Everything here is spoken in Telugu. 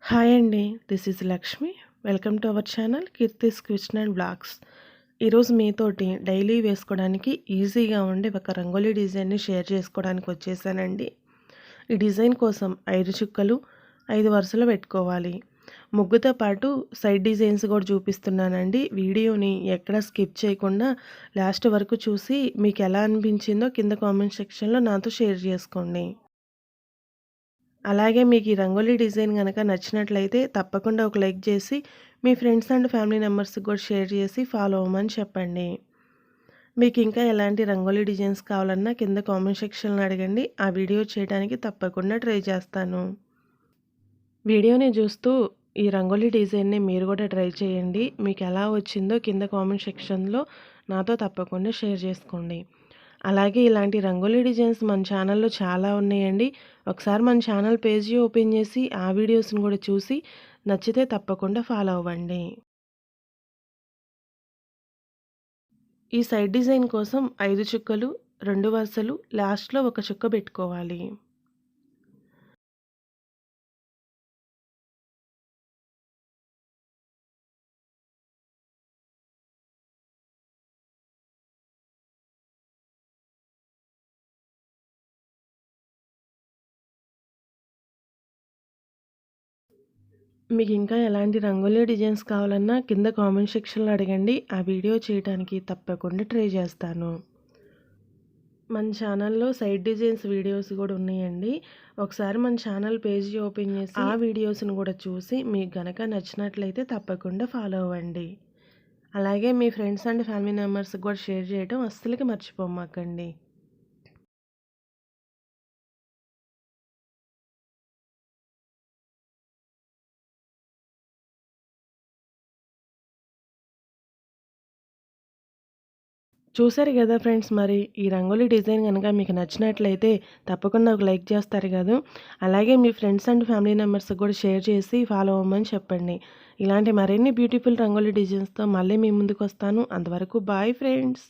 హాయ్ అండి, this is Lakshmi. Welcome to our channel Keerthi's kitchen and blogs. ఈరోజు మీతోటి డైలీ వేసుకోవడానికి ఈజీగా ఉండే ఒక రంగోలీ డిజైన్ని షేర్ చేసుకోవడానికి వచ్చేసానండి. ఈ డిజైన్ కోసం 5 చుక్కలు 5 వరుసలు పెట్టుకోవాలి. ముగ్గుతో పాటు సైడ్ డిజైన్స్ కూడా చూపిస్తున్నానండి. వీడియోని ఎక్కడ స్కిప్ చేయకుండా లాస్ట్ వరకు చూసి మీకు ఎలా అనిపించిందో కింద కామెంట్ సెక్షన్లో నాతో షేర్ చేసుకోండి. అలాగే మీకు ఈ రంగోలీ డిజైన్ గనక నచ్చినట్లయితే తప్పకుండా ఒక లైక్ చేసి మీ ఫ్రెండ్స్ అండ్ ఫ్యామిలీ మెంబర్స్కి కూడా షేర్ చేసి ఫాలో అవ్వమని చెప్పండి. మీకు ఇంకా ఎలాంటి రంగోలీ డిజైన్స్ కావాలన్నా కింద కామెంట్ సెక్షన్లో అడగండి. ఆ వీడియో చేయడానికి తప్పకుండా ట్రై చేస్తాను. వీడియోని చూస్తూ ఈ రంగోలీ డిజైన్ని మీరు కూడా ట్రై చేయండి. మీకు ఎలా వచ్చిందో కింద కామెంట్ సెక్షన్లో నాతో తప్పకుండా షేర్ చేసుకోండి. అలాగే ఇలాంటి రంగోలీ డిజైన్స్ మన ఛానల్లో చాలా ఉన్నాయండి. ఒకసారి మన ఛానల్ పేజీ ఓపెన్ చేసి ఆ వీడియోస్ని కూడా చూసి నచ్చితే తప్పకుండా ఫాలో అవ్వండి. ఈ సైడ్ డిజైన్ కోసం 5 చుక్కలు 2 వరుసలు లాస్ట్లో ఒక చుక్క పెట్టుకోవాలి. మీకు ఇంకా ఎలాంటి రంగోలీ డిజైన్స్ కావాలన్నా కింద కామెంట్ సెక్షన్లో అడగండి. ఆ వీడియో చేయడానికి తప్పకుండా ట్రై చేస్తాను. మన ఛానల్లో సైడ్ డిజైన్స్ వీడియోస్ కూడా ఉన్నాయండి. ఒకసారి మన ఛానల్ పేజీ ఓపెన్ చేసి ఆ వీడియోస్ని కూడా చూసి మీకు గనక నచ్చినట్లయితే తప్పకుండా ఫాలో అవ్వండి. అలాగే మీ ఫ్రెండ్స్ అండ్ ఫ్యామిలీ మెంబర్స్కి కూడా షేర్ చేయడం అస్సలకి మర్చిపోమాకండి. చూసారు కదా ఫ్రెండ్స్, మరి ఈ రంగోలీ డిజైన్ కనుక మీకు నచ్చినట్లయితే తప్పకుండా ఒక లైక్ చేస్తారు కదా. అలాగే మీ ఫ్రెండ్స్ అండ్ ఫ్యామిలీ మెంబర్స్కి కూడా షేర్ చేసి ఫాలో అవ్వమని చెప్పండి. ఇలాంటి మరిన్ని బ్యూటిఫుల్ రంగోలీ డిజైన్స్తో మళ్ళీ మీ ముందుకు వస్తాను. అంతవరకు బాయ్ ఫ్రెండ్స్.